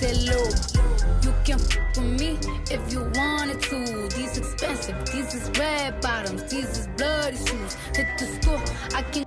it low. You can f with me if you wanted to. These expensive, these is red bottoms, these is bloody shoes. Hit the school, I can.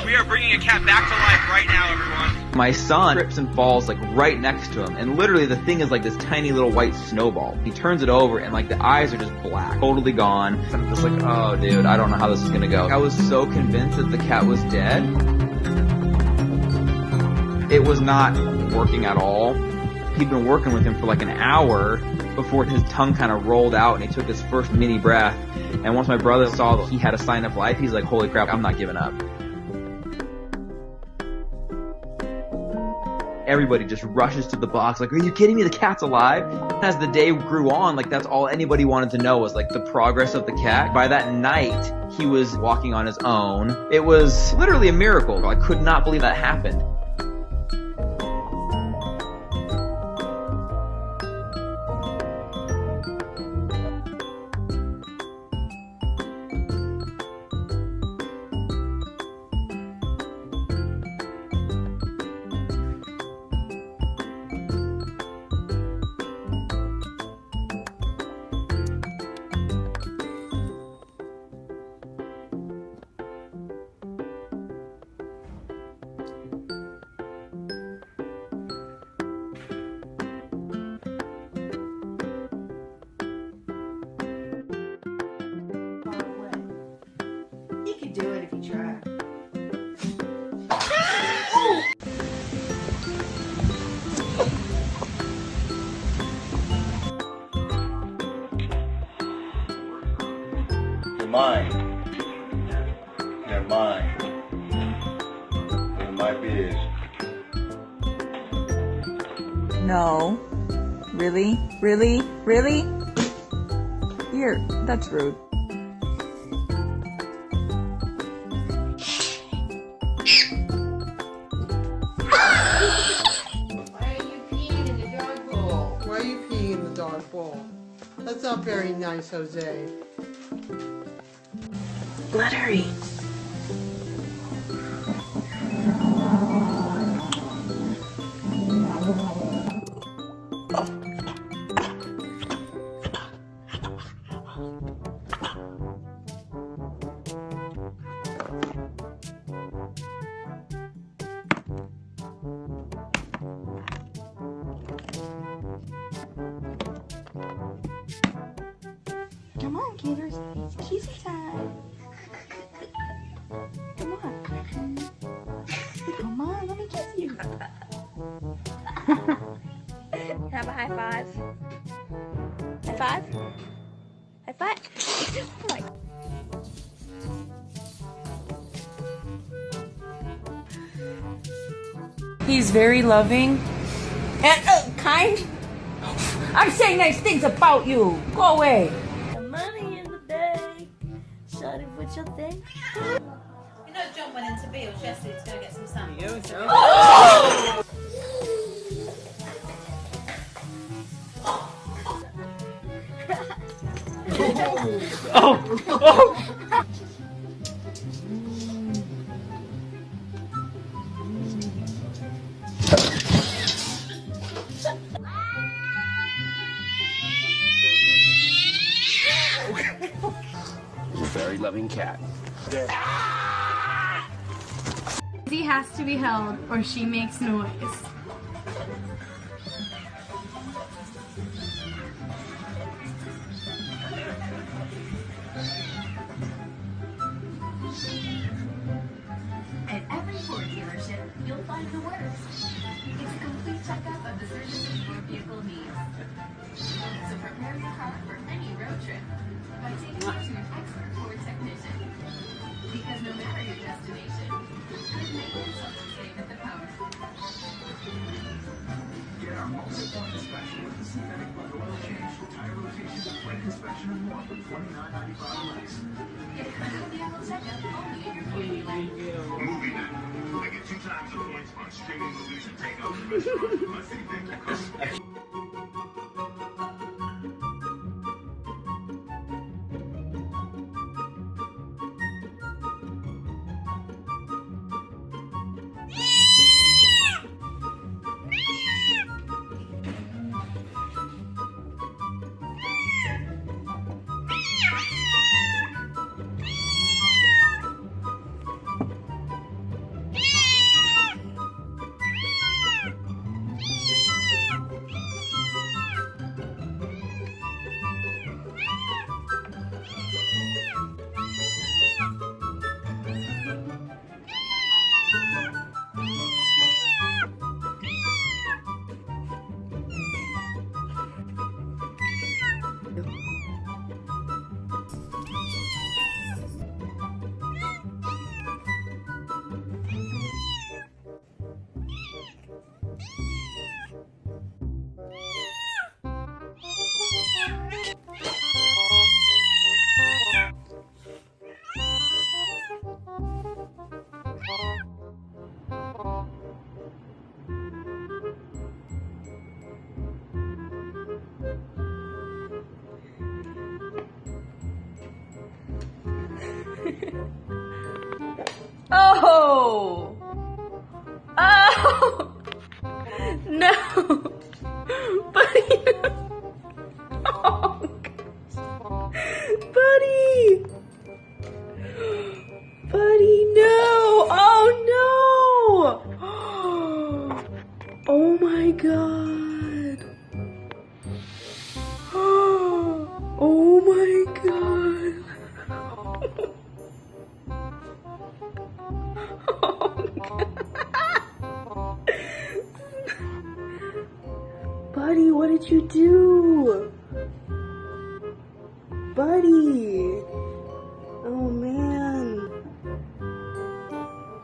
We are bringing a cat back to life right now, everyone. My son trips and falls like right next to him, and literally the thing is like this tiny little white snowball. He turns it over and like the eyes are just black, totally gone. I'm just like, oh dude, I don't know how this is gonna go. I was so convinced that the cat was dead. It was not working at all. He'd been working with him for like an hour before his tongue kind of rolled out and he took his first mini breath. And once my brother saw that he had a sign of life, he's like, holy crap, I'm not giving up. Everybody just rushes to the box like, are you kidding me? The cat's alive? As the day grew on, like that's all anybody wanted to know was like the progress of the cat. By that night, he was walking on his own. It was literally a miracle. I could not believe that happened. Do it if you try. You're mine. You're mine. You're my biz. No. Really? Really? Really? Here, that's rude. That's not very nice, Jose. Let her eat. Come on, kidders. It's kissy time. Come on. Come on, let me kiss you. Have a high five. High five. High five. Oh my. He's very loving and kind. I'm saying nice things about you. Go away. The money in the bank. Shut it with your thing. You know John went into Beale's yesterday to go get some sun. Oh! He's a very loving cat. She has to be held or she makes noise. At every Ford dealership, you'll find the works. It's a complete checkup of the services your vehicle needs. So prepare your car for any road trip by taking it to an expert Ford technician. Because no matter your destination, good maintenance helps you save at the pump. Get our multi-point inspection with the synthetic leather oil change, tire rotation, brake inspection, and more for $29.95 less. Get a critical vehicle checkup only at your Ford dealer. Movie night. I get 2 times the points on streaming movies and takeout at the restaurant. My city bank costs. Oh! Oh! No! Buddy! Oh, gosh. Buddy! Buddy, no! Oh, no! Oh, my God. Oh, my God. Buddy, what did you do? Buddy! Oh man.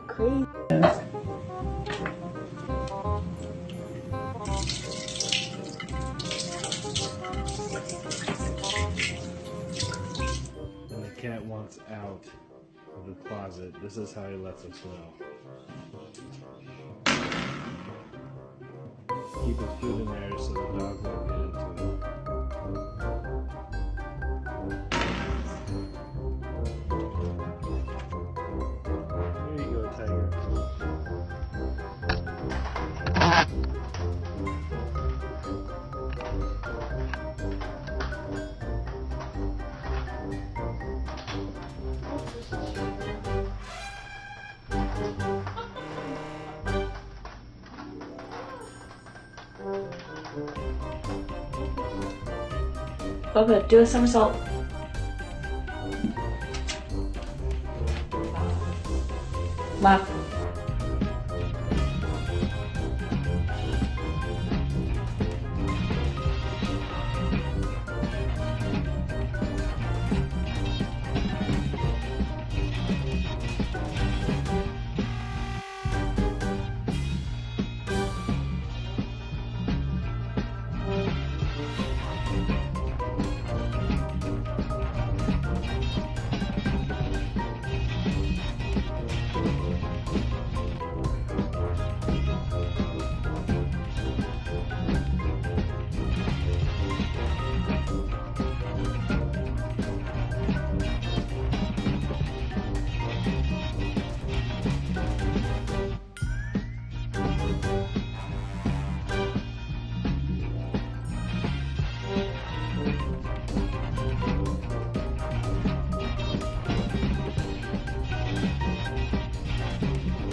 Crazy. When the cat wants out of the closet, this is how he lets us know. Keep his food in there so the dog won't get into it. There you go, Tiger. Bubba, do a somersault. Laugh.